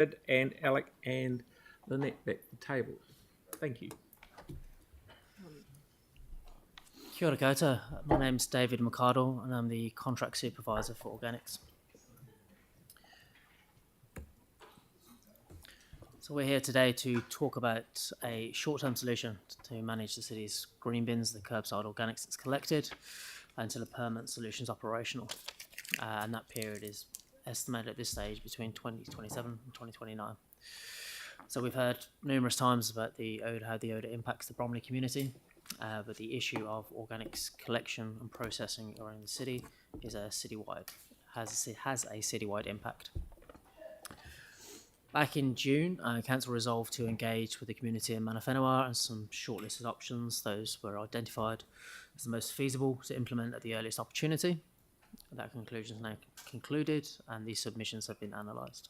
And Alec and Lynette back to the table. Thank you. Kia ora koutou. My name's David McArdle and I'm the Contract Supervisor for Organics. So we're here today to talk about a short-term solution to manage the city's green bins, the Kerbside organics that's collected, until a permanent solution is operational. And that period is estimated at this stage between 2027 and 2029. So we've heard numerous times about the odour, how the odour impacts the Bromley community, but the issue of organics collection and processing around the city is a citywide, has a citywide impact. Back in June, Council resolved to engage with the community in Mana Whenua and some shortlisted options. Those were identified as the most feasible to implement at the earliest opportunity. That conclusion is now concluded and these submissions have been analysed.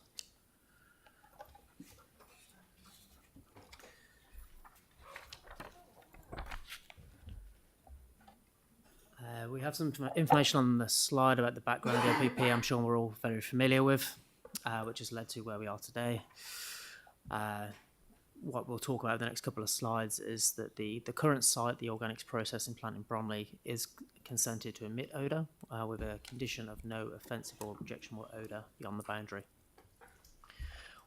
We have some information on the slide about the background of the OPP I'm sure we're all very familiar with, which has led to where we are today. What we'll talk about in the next couple of slides is that the current site, the organics processing plant in Bromley, is consented to emit odour with a condition of no offensive or objectionable odour beyond the boundary.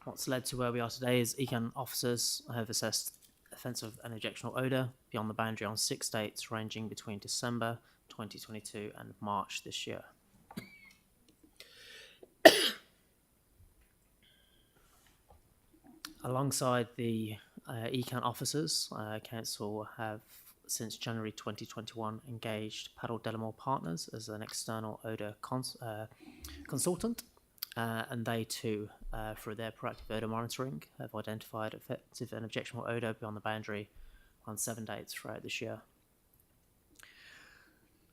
What's led to where we are today is ECAN officers have assessed offensive and objectionable odour beyond the boundary on 6 dates ranging between December 2022 and March this year. Alongside the ECAN officers, Council have since January 2021 engaged Paddle Delamore Partners as an external odour consultant, and they too, through their proactive odour monitoring, have identified offensive and objectionable odour beyond the boundary on 7 dates throughout this year.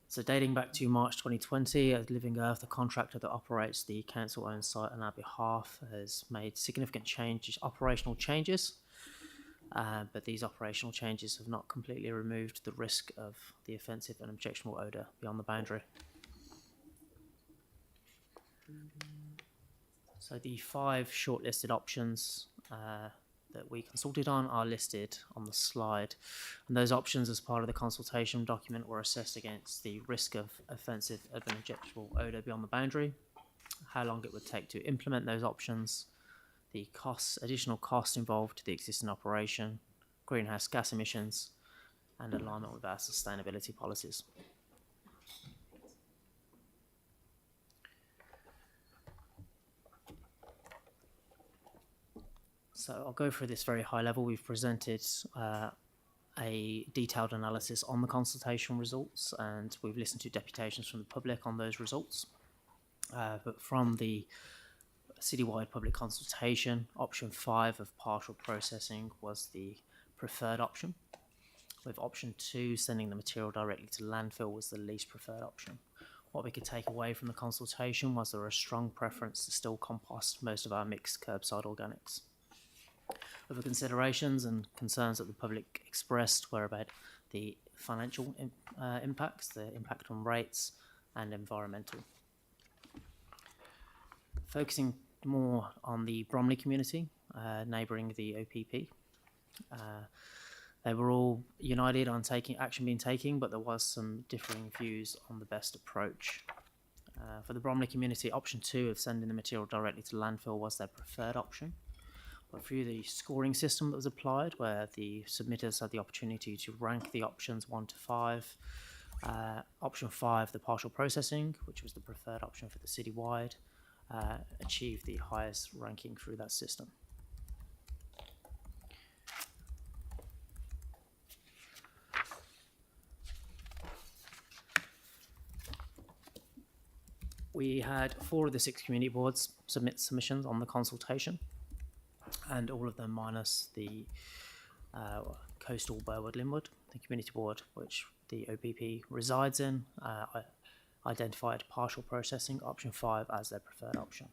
So dating back to March 2020, Living Earth, the contractor that operates the council-owned site on our behalf, has made significant operational changes, but these operational changes have not completely removed the risk of the offensive and objectionable odour beyond the boundary. So the 5 shortlisted options that we consulted on are listed on the slide, and those options as part of the consultation document were assessed against the risk of offensive and objectionable odour beyond the boundary, how long it would take to implement those options, the additional costs involved to the existing operation, greenhouse gas emissions, and alignment with our sustainability policies. So I'll go through this very high level. We've presented a detailed analysis on the consultation results, and we've listened to deputations from the public on those results. But from the citywide public consultation, option 5 of partial processing was the preferred option, with option 2, sending the material directly to landfill, was the least preferred option. What we could take away from the consultation was there was a strong preference to still compost most of our mixed curbside organics. Other considerations and concerns that the public expressed were about the financial impacts, the impact on rates, and environmental. Focusing more on the Bromley community, neighbouring the OPP, they were all united on action being taken, but there was some differing views on the best approach. For the Bromley community, option 2 of sending the material directly to landfill was their preferred option. But through the scoring system that was applied, where the submitters had the opportunity to rank the options 1 to 5, option 5, the partial processing, which was the preferred option for the citywide, achieved the highest ranking through that system. We had 4 of the 6 community boards submit submissions on the consultation, and all of them minus the coastal Burwood Linwood, the community board which the OPP resides in, identified partial processing, option 5, as their preferred option.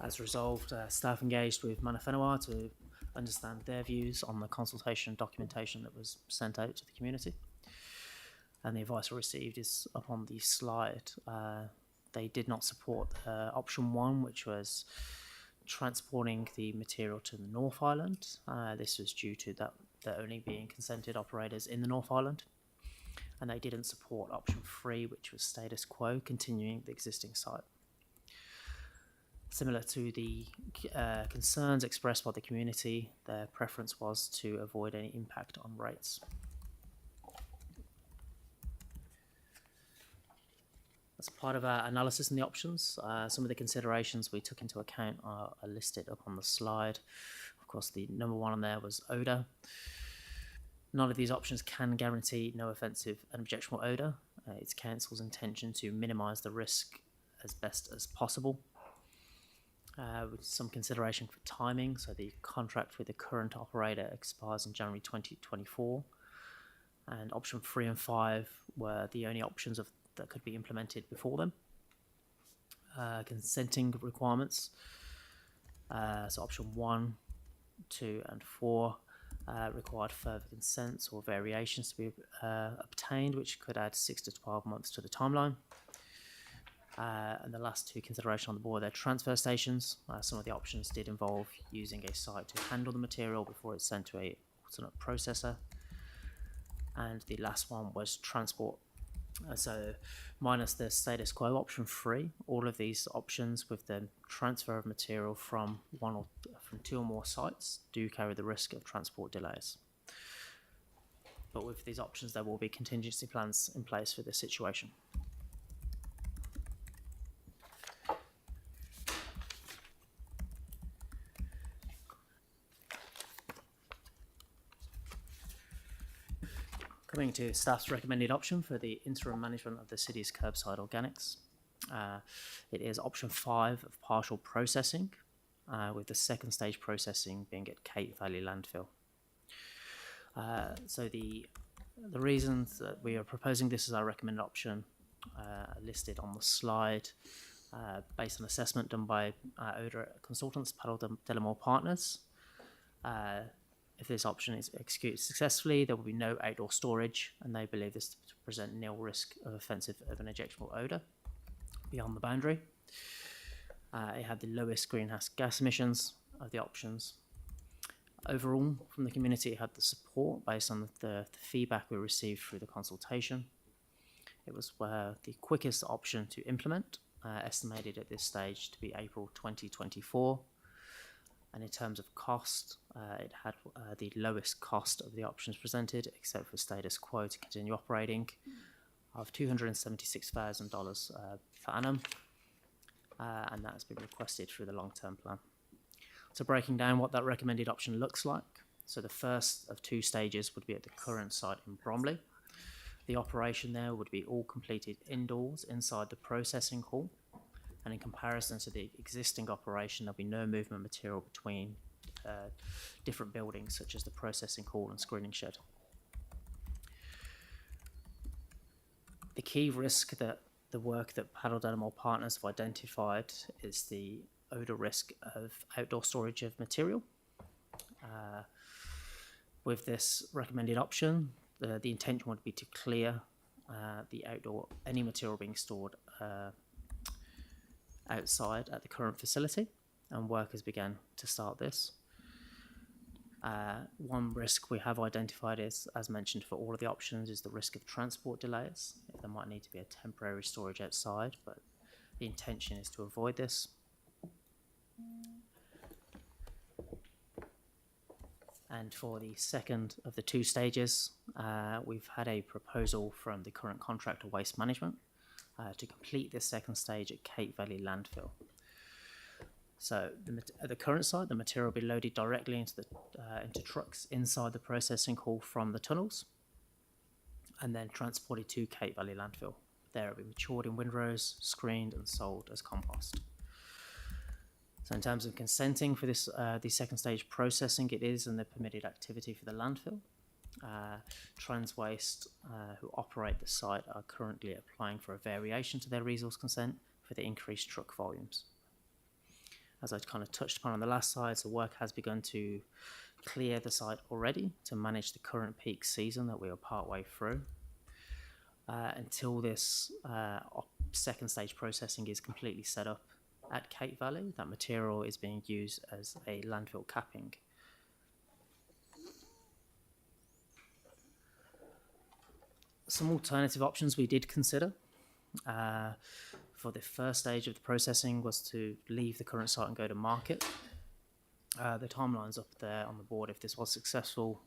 As resolved, staff engaged with Mana Whenua to understand their views on the consultation documentation that was sent out to the community. and the advice I received is up on the slide. They did not support option 1, which was transporting the material to the North Island. This was due to that there only being consented operators in the North Island. And they didn't support option 3, which was status quo, continuing the existing site. Similar to the concerns expressed by the community, their preference was to avoid any impact on rates. As part of our analysis in the options, some of the considerations we took into account are listed up on the slide. Of course, the number 1 on there was odour. None of these options can guarantee no offensive and objectionable odour. It's council's intention to minimise the risk as best as possible. With some consideration for timing, so the contract with the current operator expires in January 2024, and option 3 and 5 were the only options that could be implemented before them. Consenting requirements, so option 1, 2 and 4 required further consents or variations to be obtained, which could add 6 to 12 months to the timeline. And the last 2 considerations on the board are transfer stations. Some of the options did involve using a site to handle the material before it's sent to a alternate processor. And the last one was transport. So minus the status quo option 3, all of these options with the transfer of material from 2 or more sites do carry the risk of transport delays. But with these options, there will be contingency plans in place for this situation. Coming to staff's recommended option for the interim management of the city's curbside organics. It is option 5 of partial processing, with the second stage processing being at Cape Valley landfill. So the reasons that we are proposing this as our recommended option are listed on the slide, based on assessment done by odour consultants, Paddle Delamore Partners. If this option is executed successfully, there will be no outdoor storage, and they believe this to present nil risk of offensive of an ejectable odour beyond the boundary. It had the lowest greenhouse gas emissions of the options. Overall, from the community, it had the support based on the feedback we received through the consultation. It was the quickest option to implement, estimated at this stage to be April 2024. And in terms of cost, it had the lowest cost of the options presented, except for status quo to continue operating, of $276,000 per annum, and that has been requested through the long-term plan. So breaking down what that recommended option looks like, so the first of 2 stages would be at the current site in Bromley. The operation there would be all completed indoors inside the processing hall. And in comparison to the existing operation, there'll be no movement material between different buildings, such as the processing hall and screening shed. The key risk that the work that Paddle Delamore Partners have identified is the odour risk of outdoor storage of material. With this recommended option, the intention would be to clear any material being stored outside at the current facility, and workers began to start this. One risk we have identified is, as mentioned for all of the options, is the risk of transport delays. There might need to be a temporary storage outside, but the intention is to avoid this. And for the second of the 2 stages, we've had a proposal from the current contractor Waste Management to complete this second stage at Cape Valley landfill. So at the current site, the material will be loaded directly into trucks inside the processing hall from the tunnels, and then transported to Cape Valley landfill. There it will be matured in windrows, screened and sold as compost. So in terms of consenting for this, the second stage processing, it is in the permitted activity for the landfill. Transwaste, who operate the site, are currently applying for a variation to their resource consent for the increased truck volumes. As I kind of touched upon on the last slide, so work has begun to clear the site already to manage the current peak season that we are partway through. until this second stage processing is completely set up at Cape Valley. That material is being used as a landfill capping. Some alternative options we did consider for the first stage of the processing was to leave the current site and go to market. The timeline's up there on the board. If this was successful,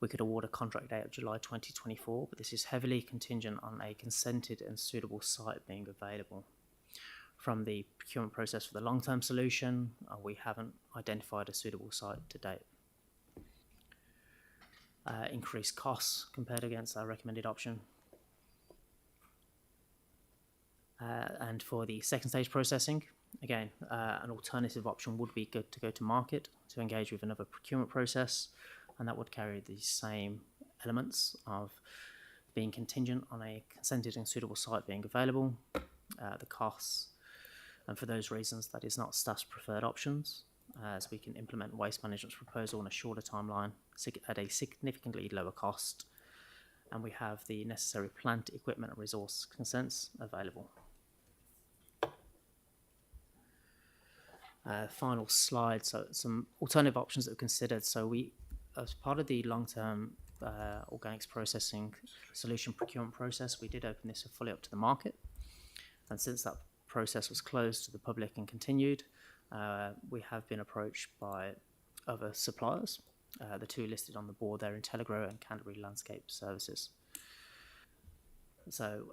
we could award a contract date of July 2024, but this is heavily contingent on a consented and suitable site being available. From the procurement process for the long-term solution, we haven't identified a suitable site to date. Increased costs compared against our recommended option. And for the second stage processing, again, an alternative option would be good to go to market to engage with another procurement process, and that would carry the same elements of being contingent on a consented and suitable site being available, the costs, and for those reasons that is not staff's preferred options, as we can implement waste management's proposal on a shorter timeline at a significantly lower cost, and we have the necessary plant, equipment and resource consents available. Final slide, so some alternative options that we considered. So we, as part of the long-term organics processing solution procurement process, we did open this fully up to the market, and since that process was closed to the public and continued, we have been approached by other suppliers. The two listed on the board there, Intelligro and Canterbury Landscape Services. So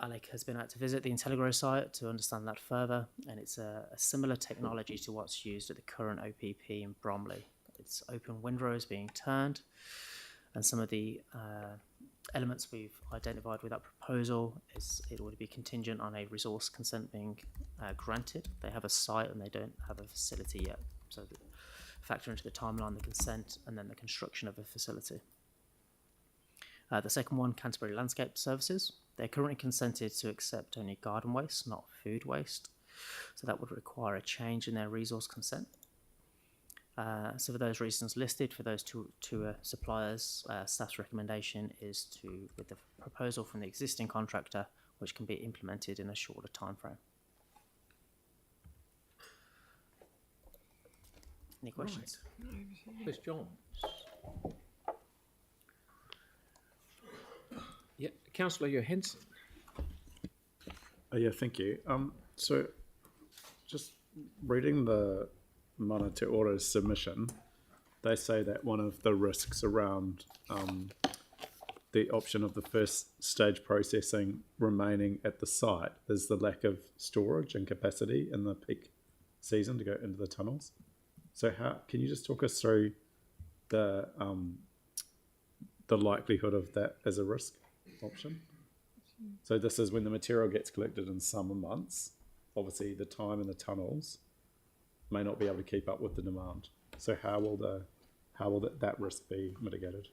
Alec has been out to visit the Intelligro site to understand that further, and it's a similar technology to what's used at the current OPP in Bromley. It's open windrows being turned, and some of the elements we've identified with that proposal is it would be contingent on a resource consent being granted. They have a site and they don't have a facility yet, so factor into the timeline the consent and then the construction of a facility. The second one, Canterbury Landscape Services. They're currently consented to accept only garden waste, not food waste, so that would require a change in their resource consent. So for those reasons listed, for those two suppliers, staff's recommendation is to, with the proposal from the existing contractor, which can be implemented in a shorter time frame. Any questions? Right. Ms. Johns. Yeah, Councillor Johansson. Yeah, thank you. So just reading the Mana Te Ora submission, they say that one of the risks around the option of the first stage processing remaining at the site is the lack of storage and capacity in the peak season to go into the tunnels. So how can you just talk us through the likelihood of that as a risk option? So this is when the material gets collected in summer months. Obviously, the time in the tunnels may not be able to keep up with the demand. So how will that risk be mitigated?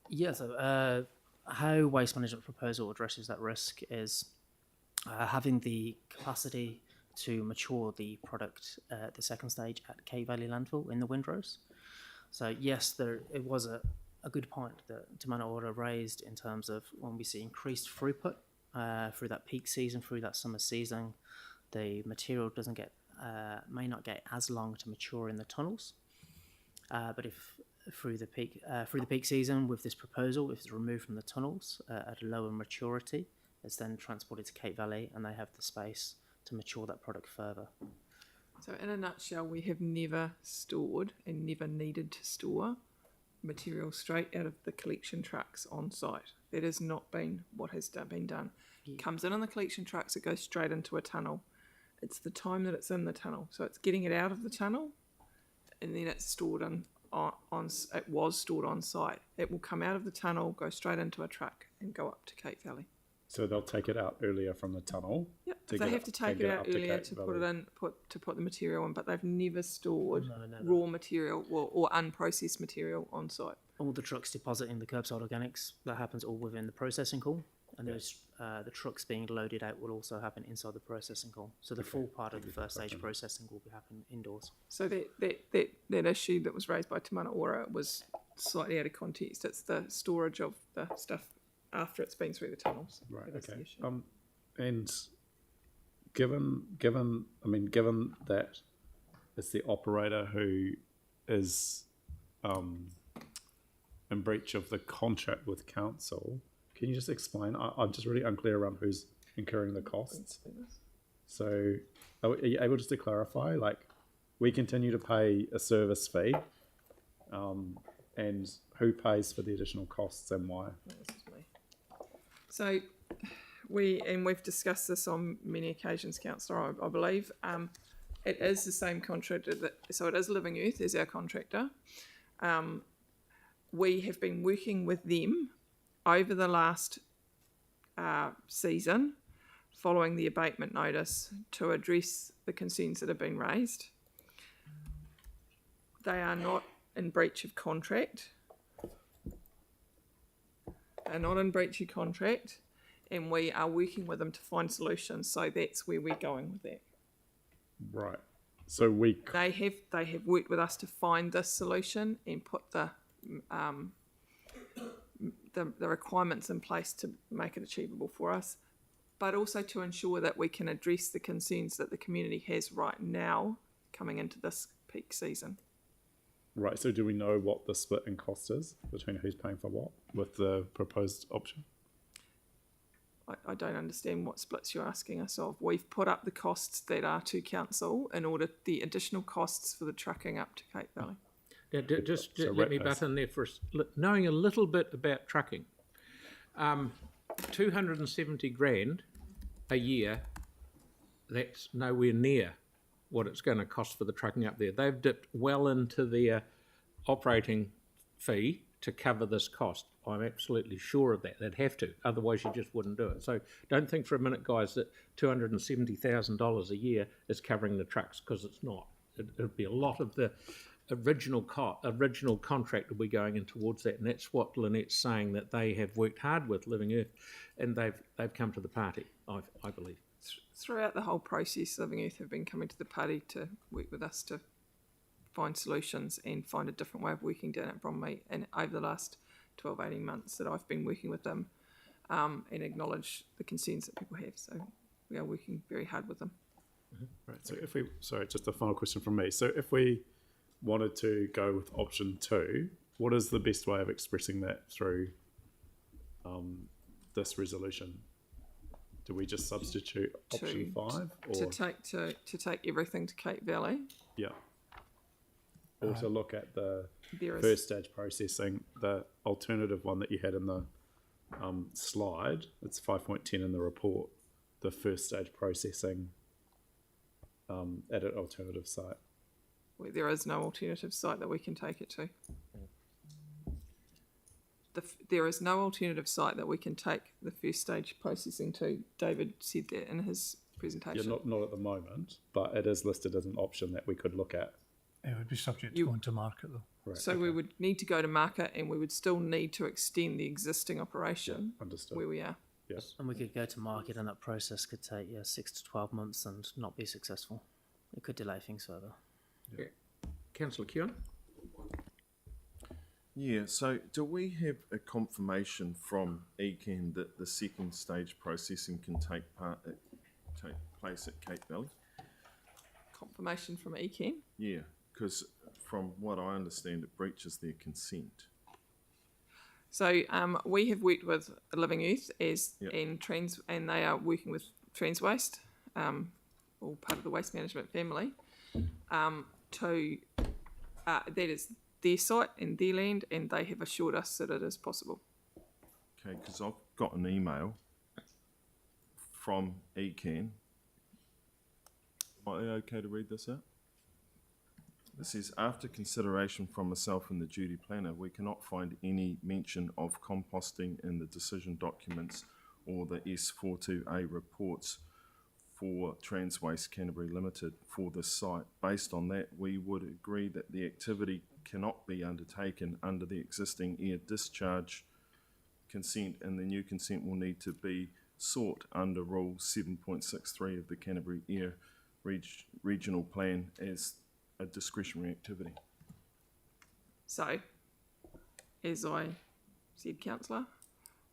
Yeah, so how waste management proposal addresses that risk is having the capacity to mature the product at the second stage at Cape Valley Landfill in the windrows. So yes, it was a good point that Te Mana Ora raised in terms of when we see increased throughput through that peak season, through that summer season, the material may not get as long to mature in the tunnels. But if through the peak season with this proposal, if it's removed from the tunnels at a lower maturity, it's then transported to Cape Valley and they have the space to mature that product further. So in a nutshell, we have never stored and never needed to store material straight out of the collection trucks on site. That has not been what has been done. Yeah. It comes in on the collection trucks, it goes straight into a tunnel. It's the time that it's in the tunnel. So it's getting it out of the tunnel and then it's stored it was stored on site. It will come out of the tunnel, go straight into a truck and go up to Cape Valley. So they'll take it out earlier from the tunnel. Yep, they have to take it out earlier to put it in, to put the material in, but they've never stored raw material or unprocessed material on site. All the trucks depositing the Kerbside organics, that happens all within the processing hall, and those the trucks being loaded out will also happen inside the processing hall. So the full part of the first stage processing will be happening indoors. So that issue that was raised by Te Mana Ora was slightly out of context. It's the storage of the stuff after it's been through the tunnels. Right. That is the Okay. issue. And given that it's the operator who is in breach of the contract with council, can you just explain? I'm just really unclear around who's incurring the costs. So are you able just to clarify, like, we continue to pay a service fee, and who pays for the additional costs and why? This is me. So we've discussed this on many occasions, Councillor, I believe. It is the same contractor so it is Living Earth as our contractor. We have been working with them over the last season following the abatement notice to address the concerns that have been raised. They are not in breach of contract. They're not in breach of contract, and we are working with them to find solutions. So that's where we're going with that. Right. So They have worked with us to find this solution and put the requirements in place to make it achievable for us, but also to ensure that we can address the concerns that the community has right now coming into this peak season. Right, so do we know what the split in cost is between who's paying for what with the proposed option? I don't understand what splits you're asking us of. We've put up the costs that are to council in order the additional costs for the trucking up to Cape Valley. Now, just So let me ratepayers. butt in there for knowing a little bit about trucking. 270 grand a year, that's nowhere near what it's going to cost for the trucking up there. They've dipped well into their operating fee to cover this cost. I'm absolutely sure of that. They'd have to, otherwise you just wouldn't do it. So don't think for a minute, guys, that $270,000 a year is covering the trucks, because it's not. It'd be a lot of the original contract will be going in towards that, and that's what Lynette's saying, that they have worked hard with Living Earth, and they've come to the party. I believe. Throughout the whole process, Living Earth have been coming to the party to work with us to find solutions and find a different way of working down at Bromley. And over the last 12, 18 months that I've been working with them, and acknowledge the concerns that people have. So we are working very hard with them. Right, so sorry, just a final question from me. So if we wanted to go with option 2, what is the best way of expressing that through this resolution? Do we just substitute option 5, or To take everything to Cape Valley. yeah, or to look at the There is first stage processing, the alternative one that you had in the slide? It's 5.10 in the report. The first stage processing at an alternative site. there is no alternative site that we can take it to. There is no alternative site that we can take the first stage processing to. David said that in his presentation. Yeah, not at the moment, but it is listed as an option that we could look at. It would be subject to going to market, though. Right, So we would need to go to market, and we would still need to extend the existing operation understood. where we are. Yes. And we could go to market, and that process could take 6 to 12 months and not be successful. It could delay things further. Councillor Keon? Yeah, so do we have a confirmation from ECAN that the second stage processing can take place at Cape Valley? Confirmation from ECAN. Yeah, because from what I understand, it breaches their consent. So we have worked with Living Earth Yep. and they are working with Transwaste, all part of the waste management family, that is their site and their land, and they have assured us that it is possible. Okay, because I've got an email from ECAN. Are you okay to read this out? It says, after consideration from myself and the duty planner, we cannot find any mention of composting in the decision documents or the S42A reports for Transwaste Canterbury Limited for this site. Based on that, we would agree that the activity cannot be undertaken under the existing air discharge consent, and the new consent will need to be sought under Rule 7.63 of the Canterbury Air Regional Plan as a discretionary activity. So, as I said, Councillor,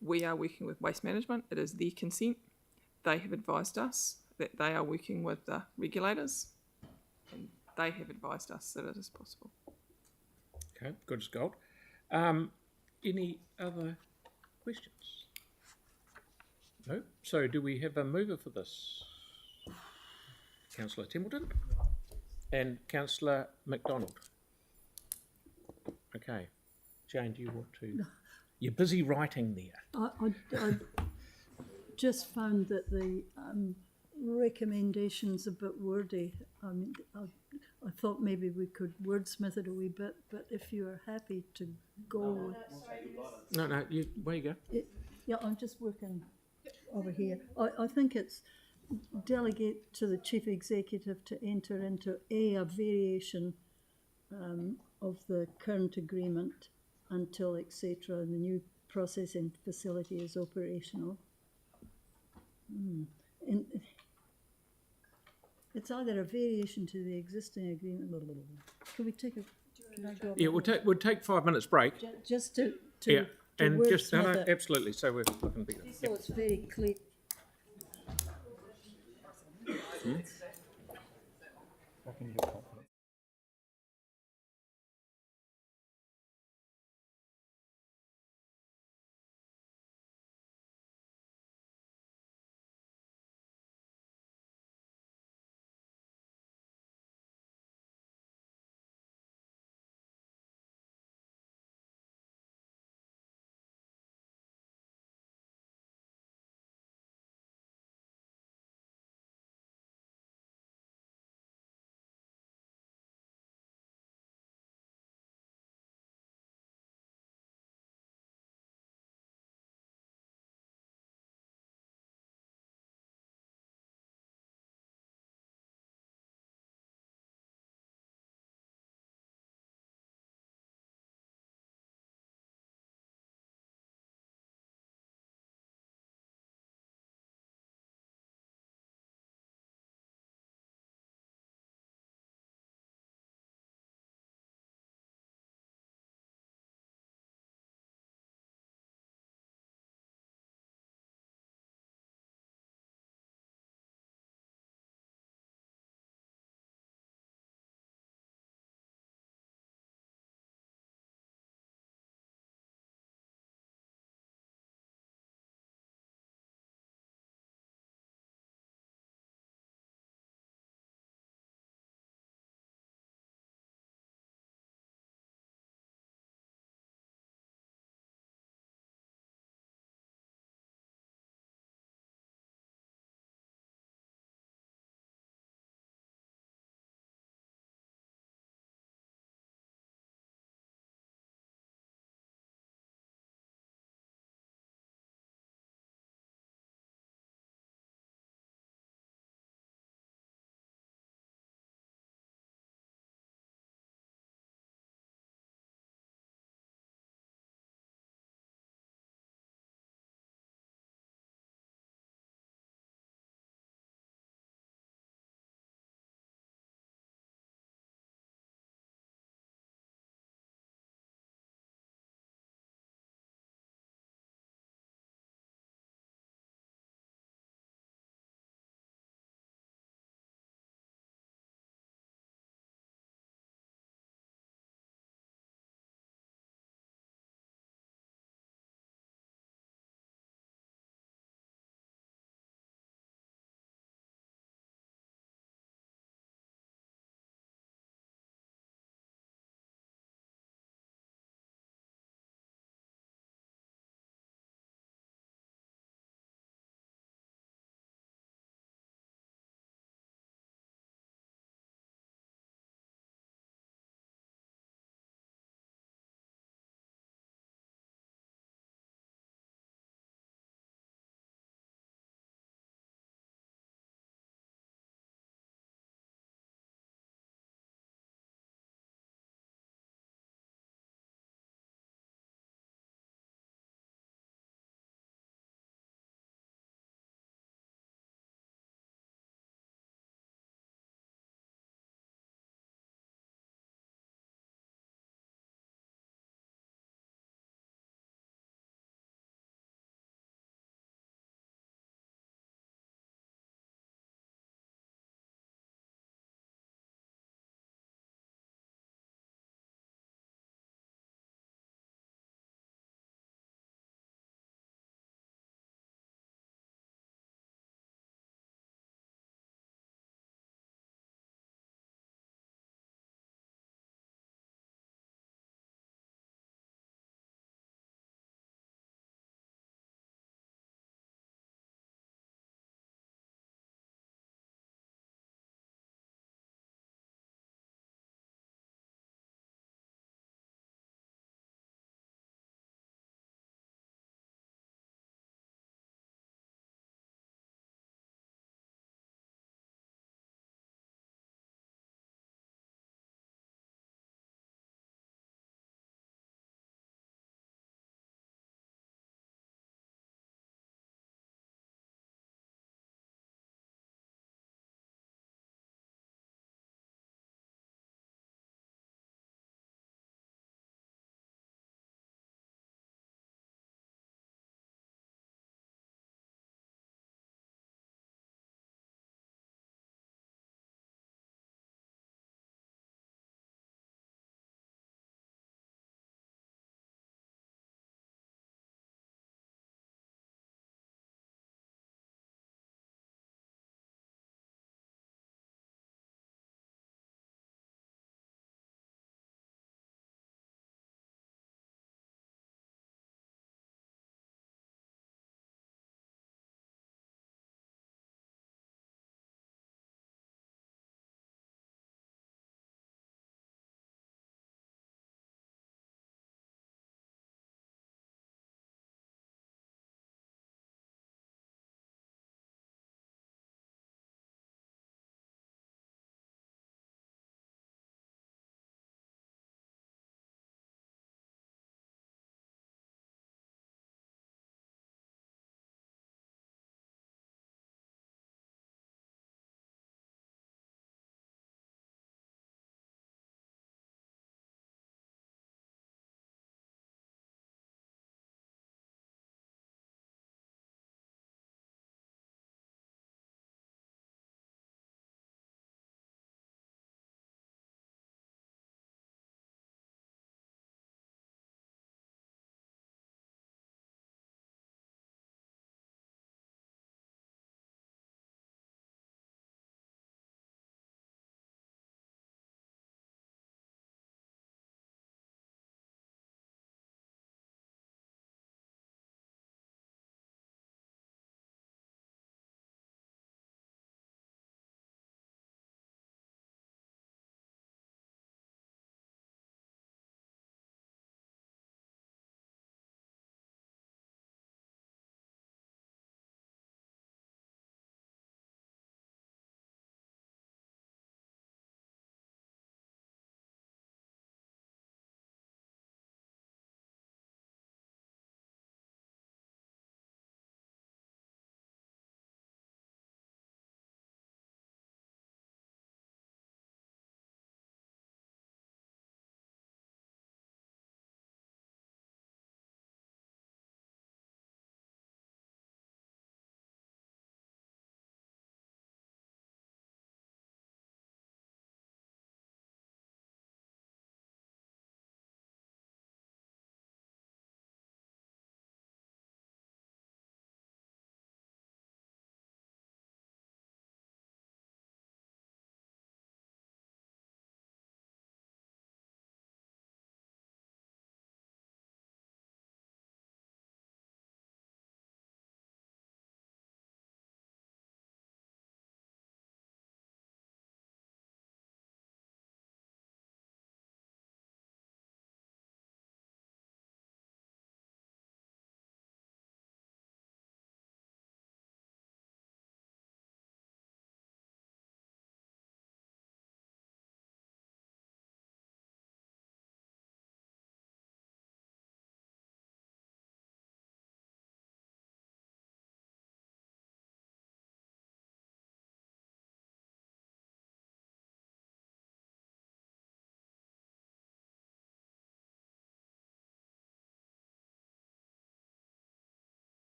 we are working with Waste Management. It is their consent. They have advised us that they are working with the regulators, and they have advised us that it is possible. Okay, good as gold. Any other questions? No? So do we have a mover for this? Councillor Templeton and Councillor MacDonald. Okay. Jane, do you want to? You're busy writing there. I just found that the recommendation's a bit wordy. I mean, I thought maybe we could wordsmith it a wee bit, but if you are happy to go... No, where you go? Yeah, I'm just working over here. I think it's delegate to the chief executive to enter into a variation of the current agreement until etc. and the new processing facility is operational. And it's either a variation to the existing agreement. Can we take a? Can I go? Yeah, we'll take 5 minutes break. Just to Yeah, to and just wordsmith it. absolutely. So we're looking bigger. So it's very clear.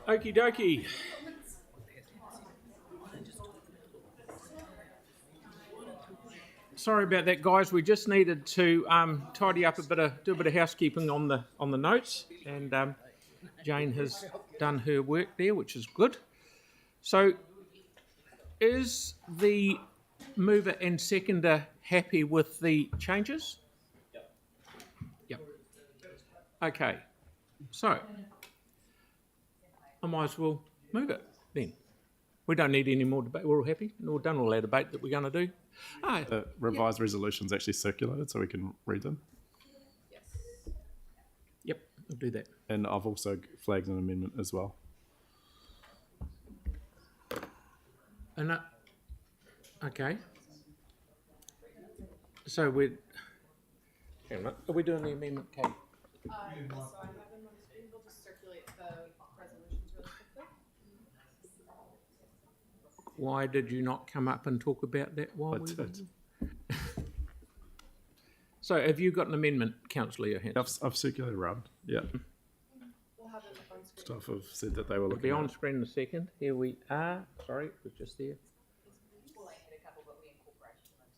Okie dokie. Sorry about that, guys. We just needed to tidy up do a bit of housekeeping on the notes, and Jane has done her work there, which is good. So, is the mover and seconder happy with the changes? Yep. Okay. So, I might as well move it then. We don't need any more debate. We're all happy. We've done all our debate that we're going to do. Ah, The revised resolution's actually circulated, so we can read them. yep, we'll do that. And I've also flagged an amendment as well. And okay. So we're. Hang on a minute. Are we doing the amendment, Kate? So I have them on the screen. We'll just circulate the resolutions really quickly. Why did you not come up and talk about that while we were? So have you got an amendment, Councillor Johansson? I've circulated around. Yeah. We'll have them on screen. Staff have said that they were It'll looking be at on it. screen in a second. Here we are. Sorry, it was just there. We'll like hit a couple, but we incorporated them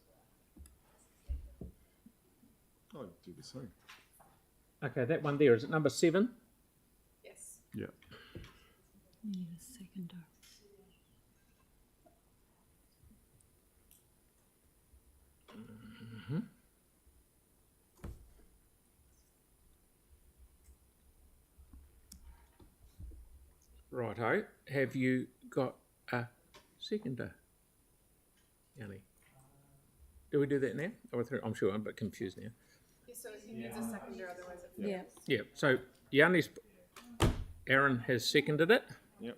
into I'll do the same. Okay, that one there, is it number 7? Yes. Yeah. Need a seconder. Righto. Have you got a seconder, Yanni? Do we do that now? I'm sure I'm a bit confused now. So he needs a seconder, otherwise it fails. Yeah. Yeah, so Yanni's, Aaron has seconded it. Yep.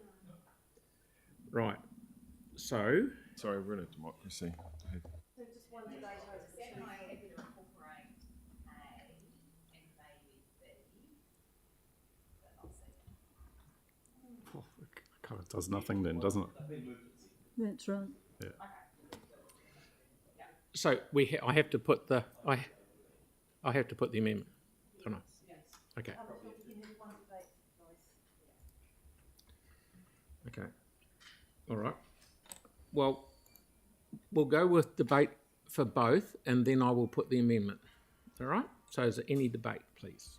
Right. So, Sorry, we're in a democracy. Oh, it kind of does nothing then, doesn't it? That's right. Yeah. so I have to put the I have to put the amendment, don't I? Okay. Okay. All right. Well, we'll go with debate for both, and then I will put the amendment. All right. So, is there any debate, please?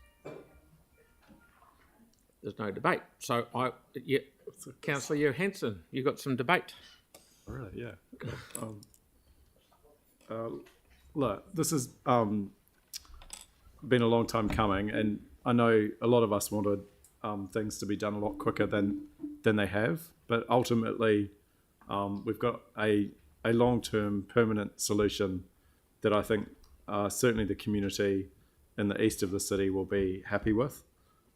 There's no debate. So, Councillor Johansson, you got some debate. Really? Yeah. Look, this has been a long time coming, and I know a lot of us wanted things to be done a lot quicker than they have. But ultimately, we've got a long-term permanent solution that I think certainly the community in the east of the city will be happy with.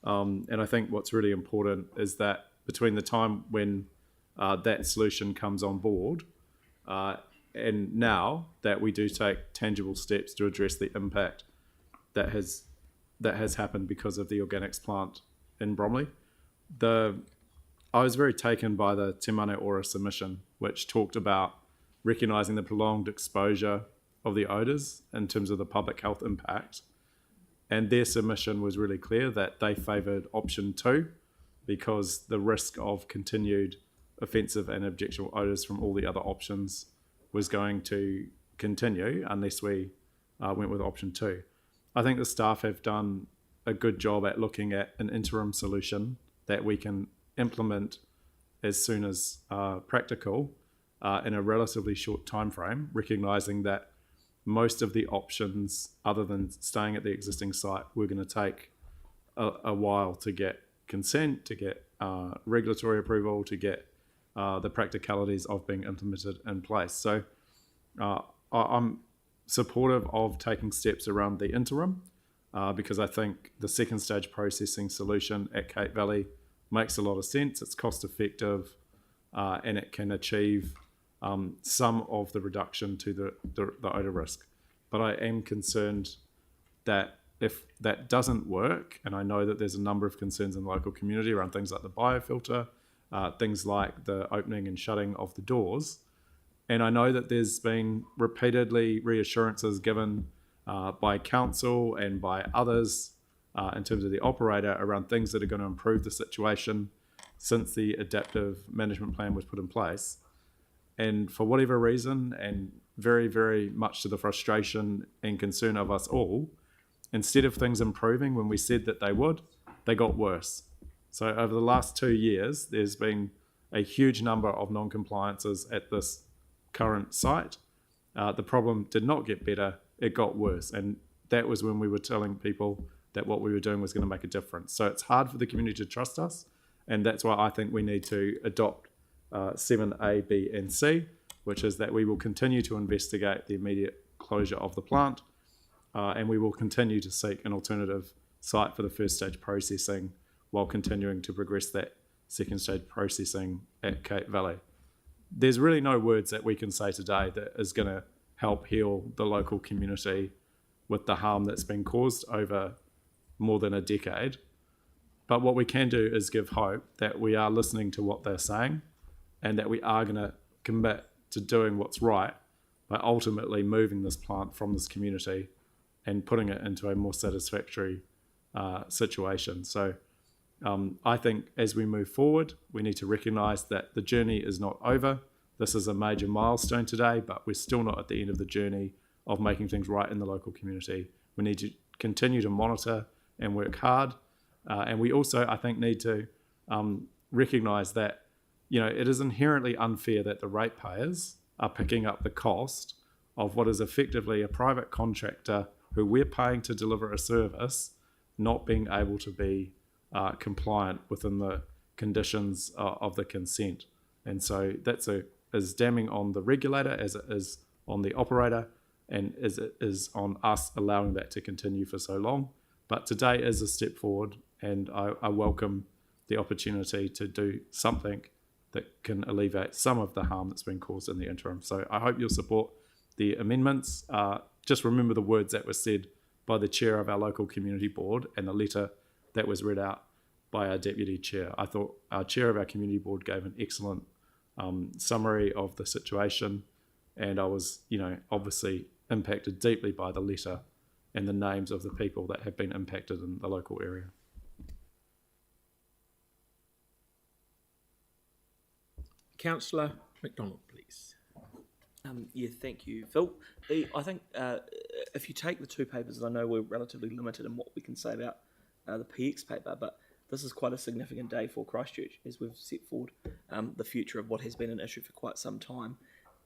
And I think what's really important is that between the time when that solution comes on board and now that we do take tangible steps to address the impact that has happened because of the organics plant in Bromley. I was very taken by the Te Mane Ora submission, which talked about recognising the prolonged exposure of the odours in terms of the public health impact. And their submission was really clear that they favoured option 2 because the risk of continued offensive and objectionable odours from all the other options was going to continue unless we went with option 2. I think the staff have done a good job at looking at an interim solution that we can implement as soon as practical in a relatively short time frame, recognising that most of the options other than staying at the existing site we're going to take a while to get consent, to get regulatory approval, to get the practicalities of being implemented in place. So I'm supportive of taking steps around the interim because I think the second stage processing solution at Cape Valley makes a lot of sense. It's cost effective and it can achieve some of the reduction to the odour risk. But I am concerned that if that doesn't work, and I know that there's a number of concerns in the local community around things like the biofilter, things like the opening and shutting of the doors, and I know that there's been repeatedly reassurances given by council and by others in terms of the operator around things that are going to improve the situation. since the adaptive management plan was put in place. And for whatever reason, and very, very much to the frustration and concern of us all, instead of things improving when we said that they would, they got worse. So over the last 2 years, there's been a huge number of non-compliances at this current site. The problem did not get better, it got worse. And that was when we were telling people that what we were doing was going to make a difference. So it's hard for the community to trust us, and that's why I think we need to adopt 7A, B, and C, which is that we will continue to investigate the immediate closure of the plant, and we will continue to seek an alternative site for the first stage processing while continuing to progress that second stage processing at Cape Valley. There's really no words that we can say today that is going to help heal the local community with the harm that's been caused over more than a decade. But what we can do is give hope that we are listening to what they're saying and that we are going to commit to doing what's right by ultimately moving this plant from this community and putting it into a more satisfactory situation. So I think as we move forward, we need to recognise that the journey is not over. This is a major milestone today, but we're still not at the end of the journey of making things right in the local community. We need to continue to monitor and work hard. And we also, I think, need to recognise that, you know, it is inherently unfair that the ratepayers are picking up the cost of what is effectively a private contractor who we're paying to deliver a service not being able to be compliant within the conditions of the consent. And so that's is damning on the regulator as it is on the operator, and as it is on us allowing that to continue for so long. But today is a step forward, and I welcome the opportunity to do something that can alleviate some of the harm that's been caused in the interim. So I hope you'll support the amendments. Just remember the words that were said by the chair of our local community board and the letter that was read out by our deputy chair. I thought our chair of our community board gave an excellent summary of the situation, and I was, you know, obviously impacted deeply by the letter and the names of the people that have been impacted in the local area. Councillor McDonald, please. Yeah, thank you, Phil. I think if you take the two papers, and I know we're relatively limited in what we can say about the PX paper, but this is quite a significant day for Christchurch as we've set forward the future of what has been an issue for quite some time.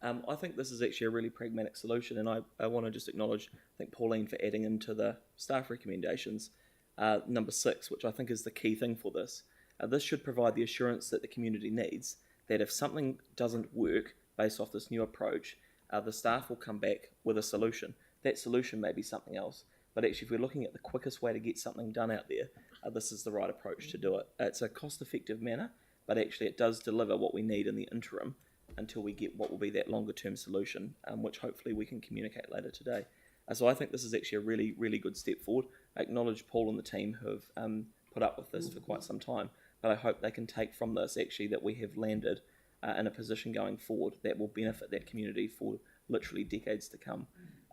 I think this is actually a really pragmatic solution, and I want to just acknowledge, I think, Pauline for adding into the staff recommendations number 6, which I think is the key thing for this. This should provide the assurance that the community needs that if something doesn't work based off this new approach, the staff will come back with a solution. That solution may be something else, but actually if we're looking at the quickest way to get something done out there, this is the right approach to do it. It's a cost-effective manner, but actually it does deliver what we need in the interim until we get what will be that longer-term solution, which hopefully we can communicate later today. So I think this is actually a really, really good step forward. I acknowledge Paul and the team who have put up with this for quite some time, but I hope they can take from this actually that we have landed in a position going forward that will benefit that community for literally decades to come.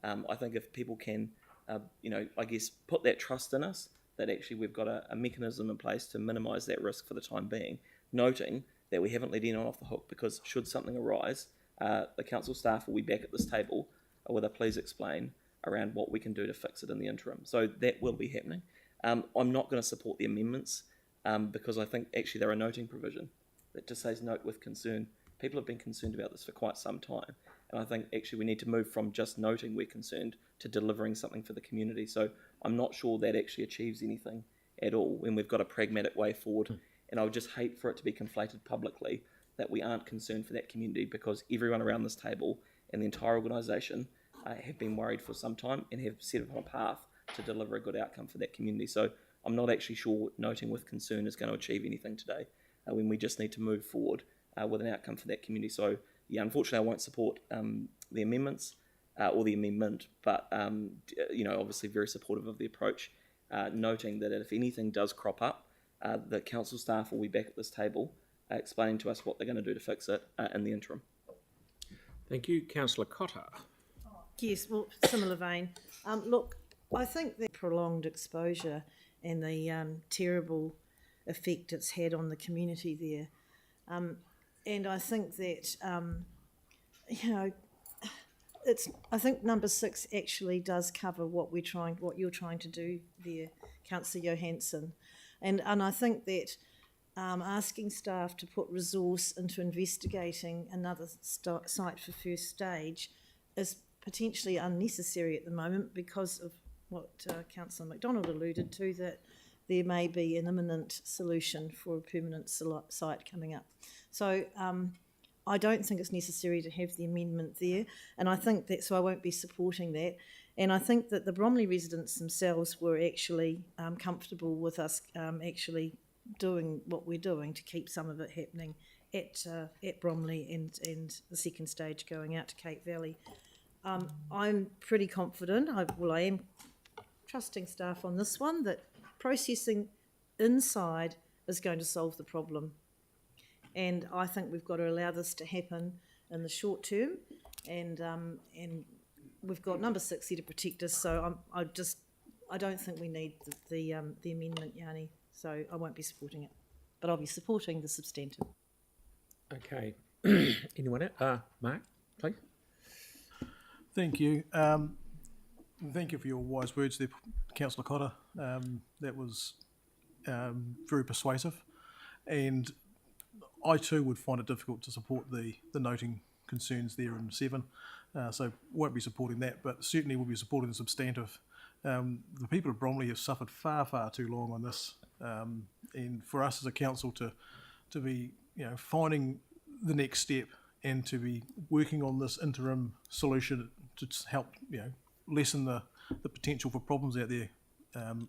I think if people can, I guess, put that trust in us, that actually we've got a mechanism in place to minimise that risk for the time being, noting that we haven't let anyone off the hook, because should something arise, the council staff will be back at this table with a please explain around what we can do to fix it in the interim. So that will be happening. I'm not going to support the amendments because I think actually they're a noting provision that just says note with concern. People have been concerned about this for quite some time, and I think actually we need to move from just noting we're concerned to delivering something for the community. So I'm not sure that actually achieves anything at all when we've got a pragmatic way forward. And I would just hate for it to be conflated publicly that we aren't concerned for that community, because everyone around this table and the entire organisation have been worried for some time and have set upon a path to deliver a good outcome for that community. So I'm not actually sure noting with concern is going to achieve anything today when we just need to move forward with an outcome for that community. So yeah, unfortunately I won't support the amendments or the amendment, but obviously very supportive of the approach, noting that if anything does crop up, the council staff will be back at this table explaining to us what they're going to do to fix it in the interim. Thank you. Councillor Cotter. Yes, well, similar vein. Look, I think the prolonged exposure and the terrible effect it's had on the community there. And I think that, you know, I think number 6 actually does cover what you're trying to do there, Councillor Johansson. And I think that asking staff to put resource into investigating another site for first stage is potentially unnecessary at the moment because of what Councillor MacDonald alluded to, that there may be an imminent solution for a permanent site coming up. So I don't think it's necessary to have the amendment there, and I think that, so I won't be supporting that. And I think that the Bromley residents themselves were actually comfortable with us actually doing what we're doing to keep some of it happening at Bromley and the second stage going out to Cape Valley. I'm pretty confident, I am trusting staff on this one, that processing inside is going to solve the problem. And I think we've got to allow this to happen in the short term, and we've got number 6 here to protect us. So I don't think we need the amendment, Yanni. So I won't be supporting it, but I'll be supporting the substantive. Okay. Anyone else? Mark, please. Thank you. Thank you for your wise words there, Councillor Cotter. That was very persuasive, and I too would find it difficult to support the noting concerns there in 7, so won't be supporting that, but certainly will be supporting the substantive. The people of Bromley have suffered far, far too long on this, and for us as a council to be, you know, finding the next step and to be working on this interim solution to help, you know, lessen the potential for problems out there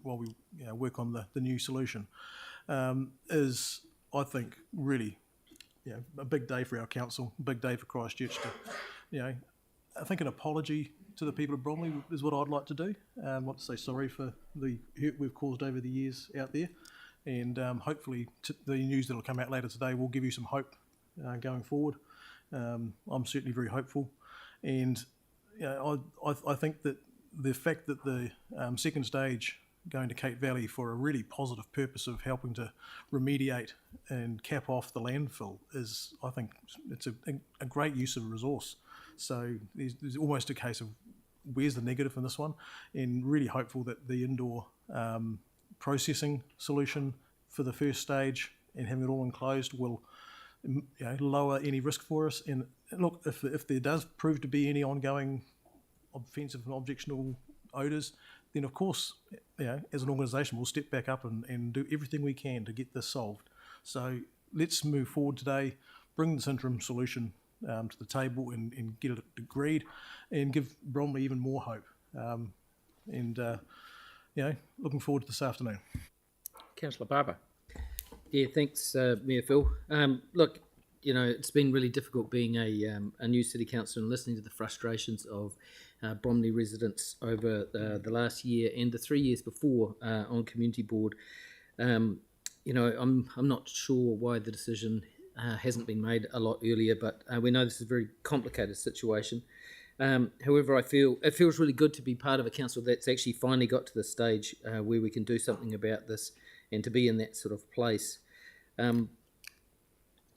while we, you know, work on the new solution is, I think, really, you know, a big day for our council, a big day for Christchurch to, you know, I think an apology to the people of Bromley is what I'd like to do. I want to say sorry for the hurt we've caused over the years out there, and hopefully the news that will come out later today will give you some hope going forward. I'm certainly very hopeful, and you know, I think that the fact that the second stage going to Cape Valley for a really positive purpose of helping to remediate and cap off the landfill is, I think, it's a great use of a resource. So there's almost a case of where's the negative in this one, and really hopeful that the indoor processing solution for the first stage and having it all enclosed will, you know, lower any risk for us. And look, if there does prove to be any ongoing offensive and objectionable odours, then of course, you know, as an organisation, we'll step back up and do everything we can to get this solved. So let's move forward today, bring this interim solution to the table and get it agreed, and give Bromley even more hope. You know, looking forward to this afternoon. Councillor Barber. Yeah, thanks, Mayor Phil. Look, you know, it's been really difficult being a new city councillor and listening to the frustrations of Bromley residents over the last year and the 3 years before on community board. You know, I'm not sure why the decision hasn't been made a lot earlier, but we know this is a very complicated situation. However, I feel it feels really good to be part of a council that's actually finally got to the stage where we can do something about this, and to be in that sort of place.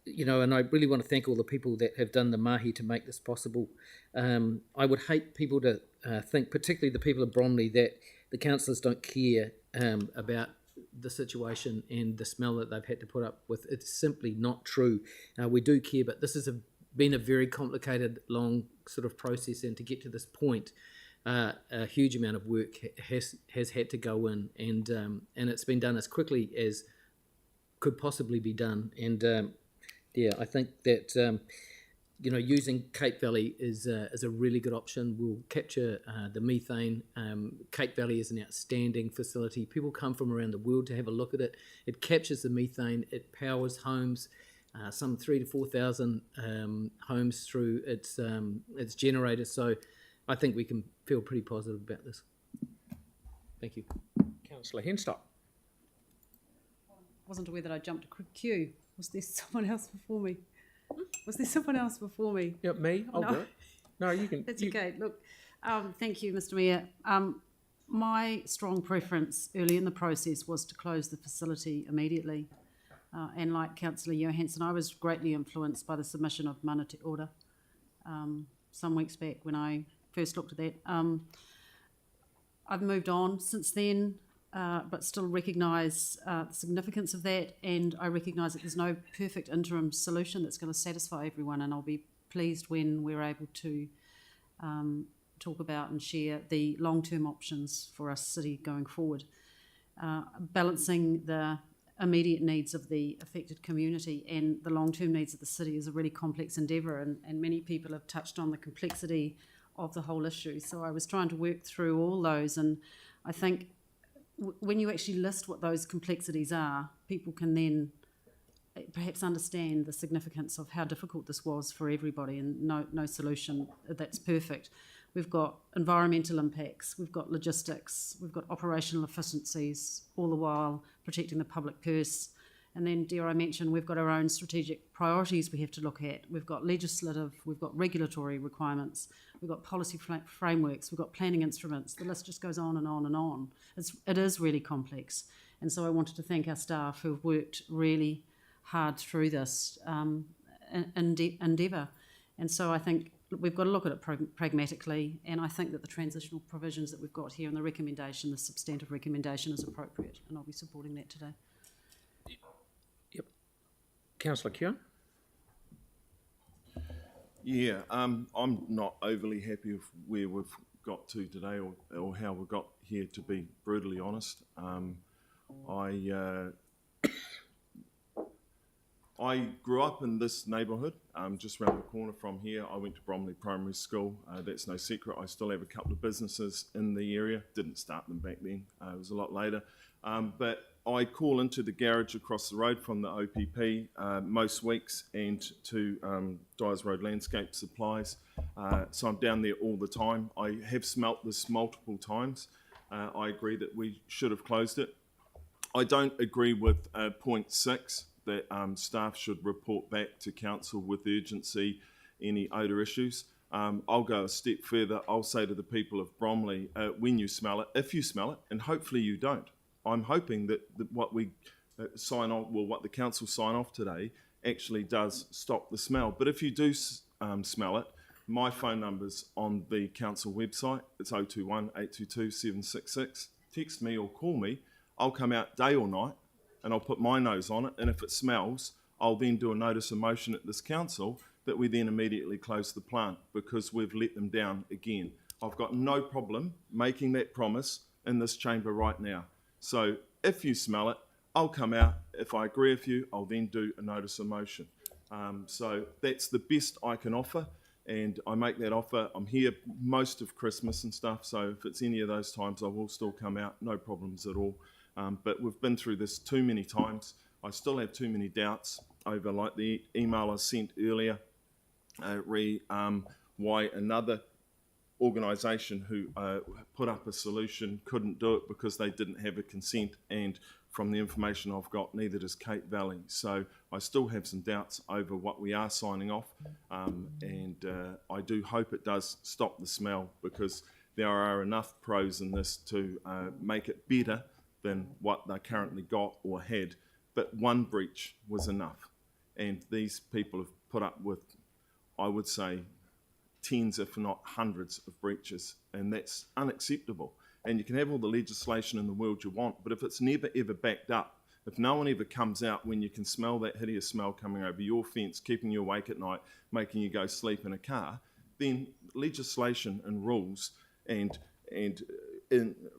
You know, and I really want to thank all the people that have done the mahi to make this possible. I would hate people to think, particularly the people of Bromley, that the councillors don't care about the situation and the smell that they've had to put up with. It's simply not true. We do care, but this has been a very complicated, long sort of process, and to get to this point, a huge amount of work has had to go in, and it's been done as quickly as could possibly be done. And yeah, I think that you know, using Cape Valley is a really good option. We'll capture the methane. Cape Valley is an outstanding facility. People come from around the world to have a look at it. It captures the methane. It powers homes, some 3,000 to 4,000 homes through its generators. So I think we can feel pretty positive about this. Thank you. Councillor Henstock. Wasn't aware that I jumped a queue. Was there someone else before me? Was there someone else before me? Yeah, me. I'll do it. No, you can. That's okay. Look, thank you, Mr. Mayor. my strong preference early in the process was to close the facility immediately. And like Councillor Johansson, I was greatly influenced by the submission of mana te ora some weeks back when I first looked at that. I've moved on since then, but still recognise the significance of that, and I recognise that there's no perfect interim solution that's going to satisfy everyone, and I'll be pleased when we're able to talk about and share the long-term options for our city going forward. Balancing the immediate needs of the affected community and the long-term needs of the city is a really complex endeavour, and many people have touched on the complexity of the whole issue. So I was trying to work through all those, and I think when you actually list what those complexities are, people can then perhaps understand the significance of how difficult this was for everybody, and no solution that's perfect. We've got environmental impacts, we've got logistics, we've got operational efficiencies, all the while protecting the public purse. And then, dare I mention, we've got our own strategic priorities we have to look at. We've got legislative, we've got regulatory requirements, we've got policy frameworks, we've got planning instruments. The list just goes on and on and on. It is really complex. And so I wanted to thank our staff who have worked really hard through this endeavour. And so I think we've got to look at it pragmatically, and I think that the transitional provisions that we've got here and the recommendation, the substantive recommendation, is appropriate, and I'll be supporting that today. Yep. Councillor Keogh? Yeah, I'm not overly happy with where we've got to today, or how we got here, to be brutally honest. I grew up in this neighbourhood, just around the corner from here. I went to Bromley Primary School. That's no secret. I still have a couple of businesses in the area. Didn't start them back then. It was a lot later. But I call into the garage across the road from the OPP most weeks, and to Dyers Road Landscape Supplies. So I'm down there all the time. I have smelt this multiple times. I agree that we should have closed it. I don't agree with point 6, that staff should report back to council with urgency any odour issues. I'll go a step further. I'll say to the people of Bromley, when you smell it, if you smell it, and hopefully you don't, I'm hoping that what we sign off, well, what the council sign off today actually does stop the smell. But if you do smell it, my phone number's on the council website. It's 021 822 766. Text me or call me. I'll come out day or night, and I'll put my nose on it, and if it smells, I'll then do a notice of motion at this council that we then immediately close the plant, because we've let them down again. I've got no problem making that promise in this chamber right now. So if you smell it, I'll come out. If I agree with you, I'll then do a notice of motion. So that's the best I can offer, and I make that offer. I'm here most of Christmas and stuff, so if it's any of those times, I will still come out, no problems at all. But we've been through this too many times. I still have too many doubts over, like the email I sent earlier, why another organisation who put up a solution couldn't do it because they didn't have a consent, and from the information I've got, neither does Cape Valley. So I still have some doubts over what we are signing off, and I do hope it does stop the smell, because there are enough pros in this to make it better than what they currently got or had. But one breach was enough, and these people have put up with, I would say, tens if not hundreds of breaches, and that's unacceptable. And you can have all the legislation in the world you want, but if it's never ever backed up, if no one ever comes out when you can smell that hideous smell coming over your fence, keeping you awake at night, making you go sleep in a car, then legislation and rules and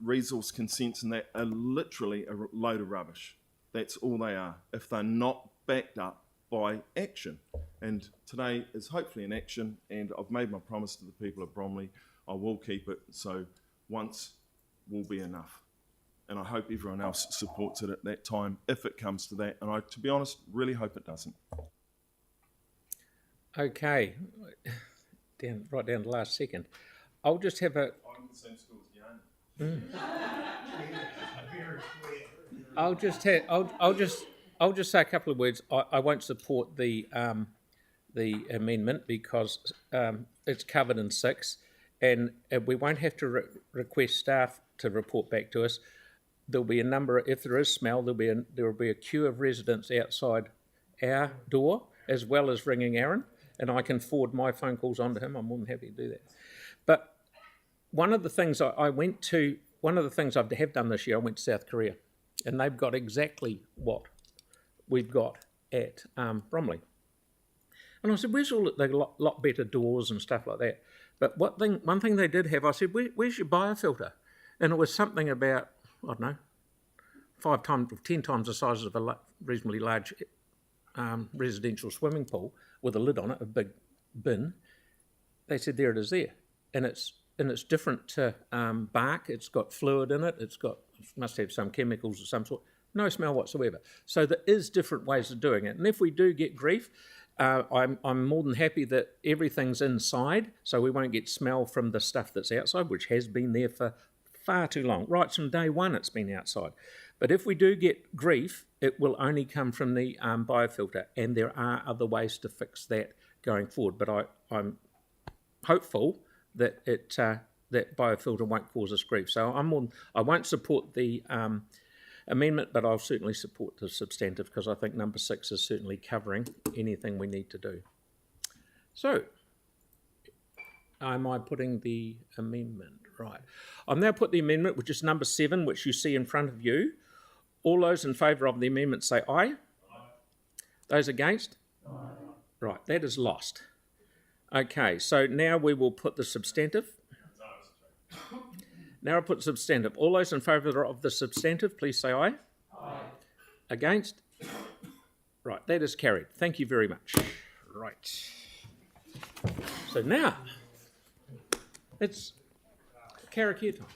resource consents and that are literally a load of rubbish. That's all they are, if they're not backed up by action. And today is hopefully an action, and I've made my promise to the people of Bromley. I will keep it, so once will be enough. And I hope everyone else supports it at that time, if it comes to that. And I, to be honest, really hope it doesn't. Okay, right down to the last second. I'll just have a... I'm in the same school as Jan. I'll just say a couple of words. I won't support the amendment because it's covered in 6, and we won't have to request staff to report back to us. There'll be a number, if there is smell, there will be a queue of residents outside our door, as well as ringing Aaron, and I can forward my phone calls on to him. I'm more than happy to do that. But one of the things I have done this year, I went to South Korea, and they've got exactly what we've got at Bromley. And I said, where's all the lot better doors and stuff like that? But one thing they did have, I said, where's your biofilter? And it was something about, I don't know, 5 times or 10 times the size of a reasonably large residential swimming pool with a lid on it, a big bin. They said, there it is there. And it's different to bark. It's got fluid in it. It must have some chemicals of some sort. No smell whatsoever. So there is different ways of doing it. And if we do get grief, I'm more than happy that everything's inside, so we won't get smell from the stuff that's outside, which has been there for far too long. Right from day one it's been outside. But if we do get grief, it will only come from the biofilter, and there are other ways to fix that going forward. But I'm hopeful that that biofilter won't cause us grief. So I won't support the amendment, but I'll certainly support the substantive, because I think number 6 is certainly covering anything we need to do. So, am I putting the amendment? Right. I've now put the amendment, which is number 7, which you see in front of you. All those in favour of the amendment say aye. Aye. Those against? Aye. Right, that is lost. Okay, so now we will put the substantive. Now I put substantive. All those in favour of the substantive, please say aye. Aye. Against? Right, that is carried. Thank you very much. Right. So now, it's karakia time.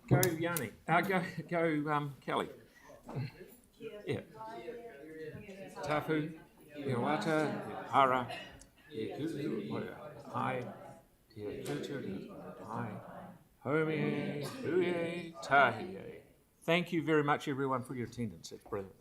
Go Yanni. Go Kelly. Yeah. Tafu. Iwata, Hara, Ai, Ai, Homi, Huye, Tahi. Thank you very much, everyone, for your attendance. It's brilliant.